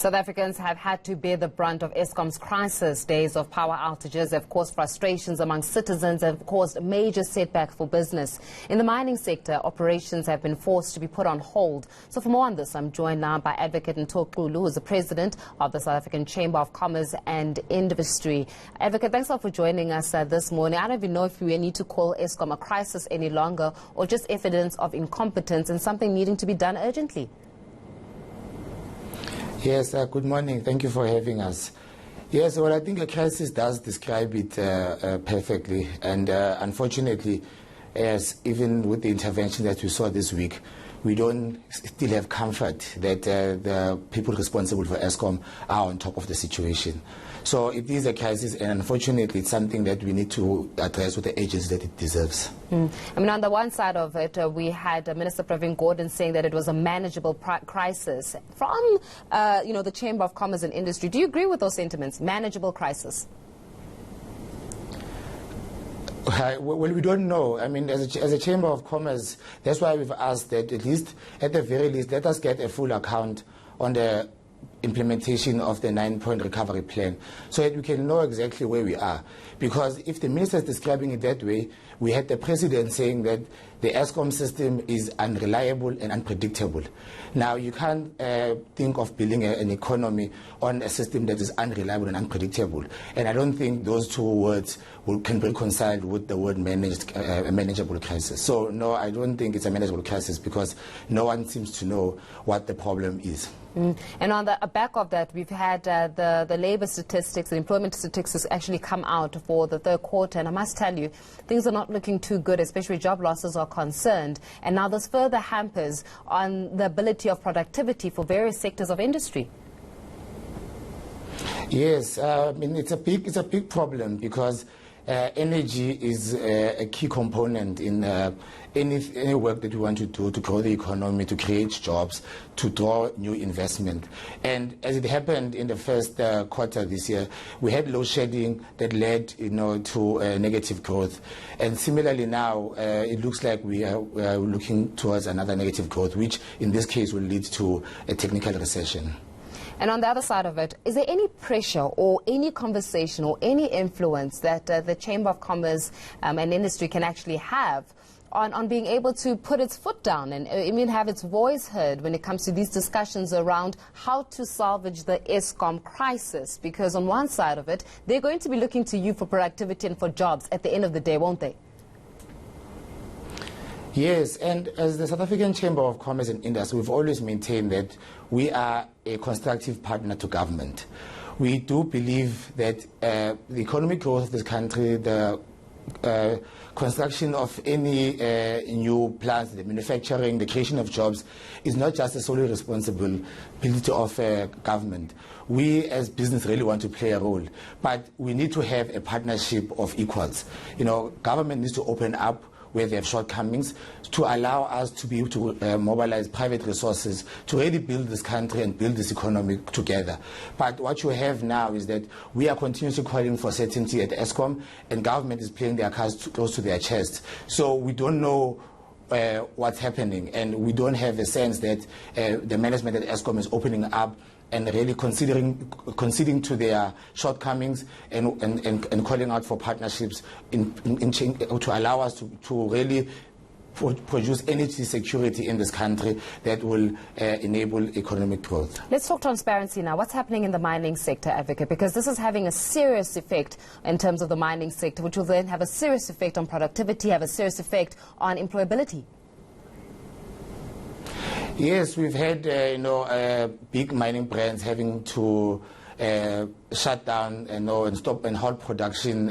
South Africans have had to bear the brunt of Eskom's crisis. Days of power outages have caused frustrations among citizens and have caused a major setback for business. In the mining sector, operations have been forced to be put on hold. So for more on this, I'm joined now by Advocate Mtho Xulu, who is the president of the South African Chamber of Commerce and Industry. Advocate, thanks a lot for joining us this morning. I don't even know if we need to call Eskom a crisis any longer or just evidence of incompetence and something needing to be done urgently. Yes, good morning. Thank you for having us. Yes, well, I think a crisis does describe it perfectly. And unfortunately, as even with the intervention that we saw this week, we don't still have comfort that the people responsible for Eskom are on top of the situation. So it is a crisis, and unfortunately, it's something that we need to address with the agency that it deserves. I mean, on the one side of it, we had Minister Pravin Gordhan saying that it was a manageable crisis. From, the Chamber of Commerce and Industry, do you agree with those sentiments? Manageable crisis? Well, we don't know. I mean, as a Chamber of Commerce, that's why we've asked that at the very least, let us get a full account on the implementation of the 9-point recovery plan so that we can know exactly where we are. Because if the minister is describing it that way, we had the president saying that the Eskom system is unreliable and unpredictable. Now, you can't think of building an economy on a system that is unreliable and unpredictable. And I don't think those two words can be reconciled with the word manageable crisis. So, no, I don't think it's a manageable crisis because no one seems to know what the problem is. And on the back of that, we've had the labor statistics, the employment statistics actually come out for the third quarter. And I must tell you, things are not looking too good, especially job losses are concerned. And now there's further hampers on the ability of productivity for various sectors of industry. Yes, I mean, it's a big problem because energy is a key component in any work that we want to do to grow the economy, to create jobs, to draw new investment. And as it happened in the first quarter this year, we had load shedding that led, to negative growth. And similarly now, it looks like we are looking towards another negative growth, which in this case will lead to a technical recession. And on the other side of it, is there any pressure or any conversation or any influence that the Chamber of Commerce and Industry can actually have on being able to put its foot down and even have its voice heard when it comes to these discussions around how to salvage the Eskom crisis? Because on one side of it, they're going to be looking to you for productivity and for jobs at the end of the day, won't they? Yes, and as the South African Chamber of Commerce and Industry, we've always maintained that we are a constructive partner to government. We do believe that the economic growth of this country, the construction of any new plants, the manufacturing, the creation of jobs is not just a solely responsibility of government. We as business really want to play a role, but we need to have a partnership of equals. Government needs to open up where they have shortcomings, to allow us to be able to mobilize private resources to really build this country and build this economy together. But what you have now is that we are continuously calling for certainty at Eskom, and government is playing their cards close to their chest. So we don't know what's happening, and we don't have a sense that the management at Eskom is opening up and really conceding to their shortcomings and calling out for partnerships to allow us to really produce energy security in this country that will enable economic growth. Let's talk transparency now. What's happening in the mining sector, Advocate? Because this is having a serious effect in terms of the mining sector, which will then have a serious effect on productivity, have a serious effect on employability. Yes, we've had big mining brands having to shut down and stop and halt production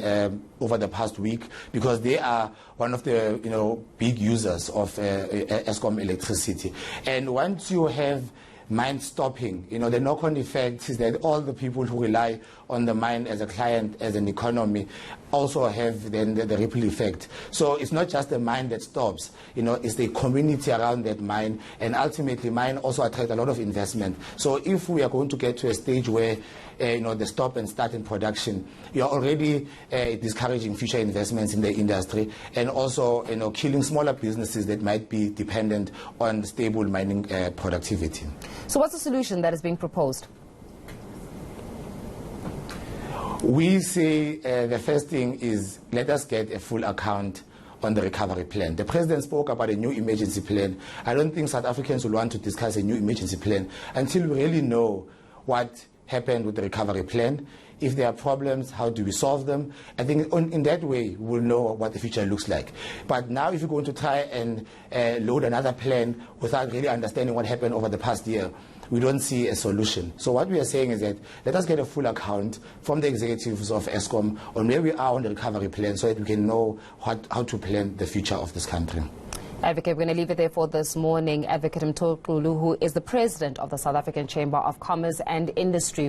over the past week because they are one of the big users of Eskom electricity. And once you have mine stopping, the knock-on effect is that all the people who rely on the mine as a client, as an economy, also have then the ripple effect. So it's not just the mine that stops, it's the community around that mine, and ultimately mine also attract a lot of investment. So if we are going to get to a stage where the stop and start in production, you're already discouraging future investments in the industry and also killing smaller businesses that might be dependent on stable mining productivity. So what's the solution that is being proposed? We say the first thing is let us get a full account on the recovery plan. The President spoke about a new emergency plan. I don't think South Africans will want to discuss a new emergency plan until we really know what happened with the recovery plan. If there are problems, how do we solve them? I think in that way, we'll know what the future looks like. But now if you're going to try and load another plan without really understanding what happened over the past year, we don't see a solution. So what we are saying is that let us get a full account from the executives of Eskom on where we are on the recovery plan so that we can know how to plan the future of this country. Advocate, we're going to leave it there for this morning. Advocate Mtho Xulu, who is the president of the South African Chamber of Commerce and Industry.